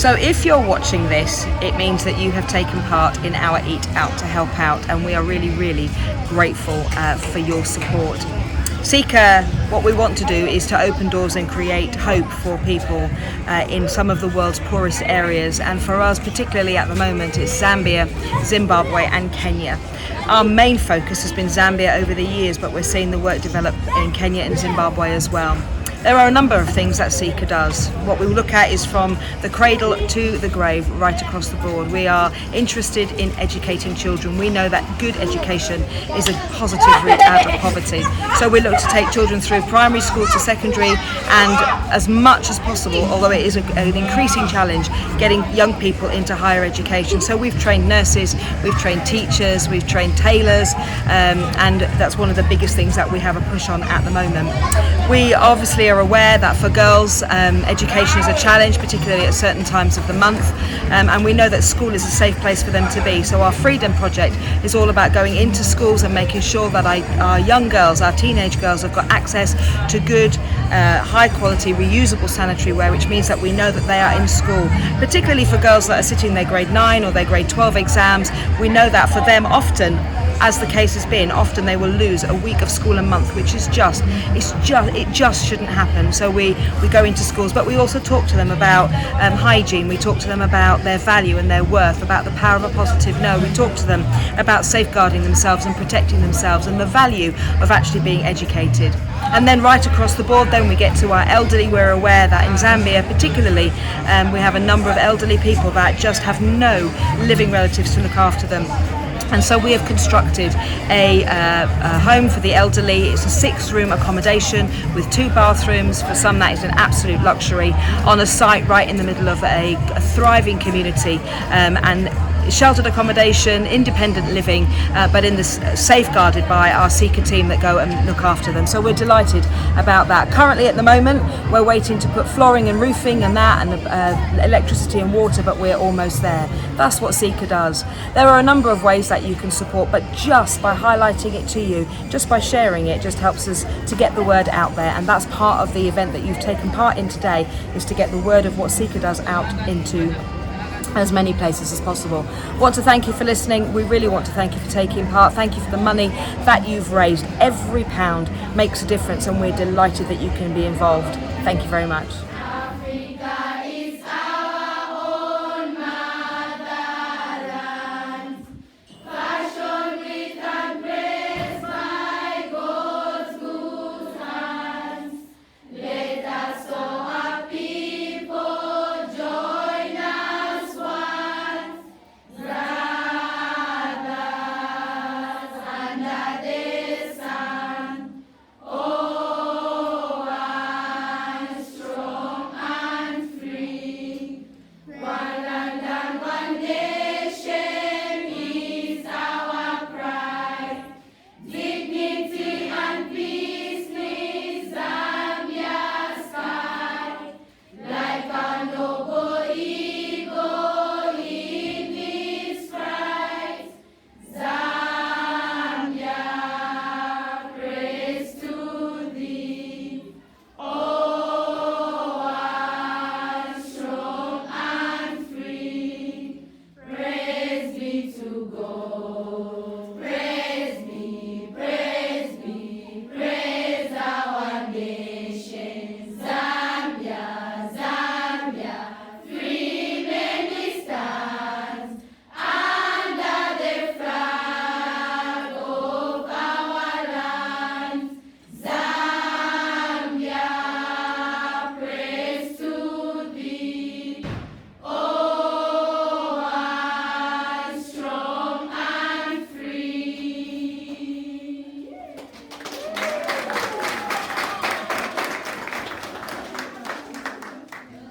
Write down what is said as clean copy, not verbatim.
So if you're watching this, it means that you have taken part in our Eat Out to help out, and we are really, really grateful for your support. CiCA, what we want to do is to open doors and create hope for people in some of the world's poorest areas, and for us particularly at the moment it's Zambia, Zimbabwe and Kenya. Our main focus has been Zambia over the years, but we're seeing the work develop in Kenya and Zimbabwe as well. There are a number of things that CiCA does. What we look at is from the cradle to the grave, right across the board. We are interested in educating children. We know that good education is a positive route out of poverty. So we look to take children through primary school to secondary, and as much as possible, although it is an increasing challenge, getting young people into higher education. So we've trained nurses, we've trained teachers, we've trained tailors, and that's one of the biggest things that we have a push on at the moment. We obviously are aware that for girls, education is a challenge, particularly at certain times of the month, and we know that school is a safe place for them to be. So our Freedom Project is all about going into schools and making sure that our young girls, our teenage girls, have got access to good, high quality, reusable sanitary wear, which means that we know that they are in school. Particularly for girls that are sitting their grade 9 or their grade 12 exams, we know that for them often, as the case has been, often they will lose a week of school a month, which is it just shouldn't happen. So we go into schools, but we also talk to them about hygiene. We talk to them about their value and their worth, about the power of a positive no. We talk to them about safeguarding themselves and protecting themselves and the value of actually being educated. And then right across the board, then we get to our elderly. We're aware that in Zambia particularly, we have a number of elderly people that just have no living relatives to look after them. And so we have constructed a home for the elderly. It's a 6-room accommodation with 2 bathrooms. For some, that is an absolute luxury, on a site right in the middle of a thriving community, and sheltered accommodation, independent living, but in this safeguarded by our CiCA team that go and look after them. So we're delighted about that. Currently at the moment we're waiting to put flooring and roofing and that, and electricity and water, but we're almost there. That's what CiCA does. There are a number of ways that you can support, but just by highlighting it to you, just by sharing it, just helps us to get the word out there. And that's part of the event that you've taken part in today, is to get the word of what CiCA does out into as many places as possible. Want to thank you for listening. We really want to thank you for taking part. Thank you for the money that you've raised. Every pound makes a difference, and we're delighted that you can be involved. Thank you very much.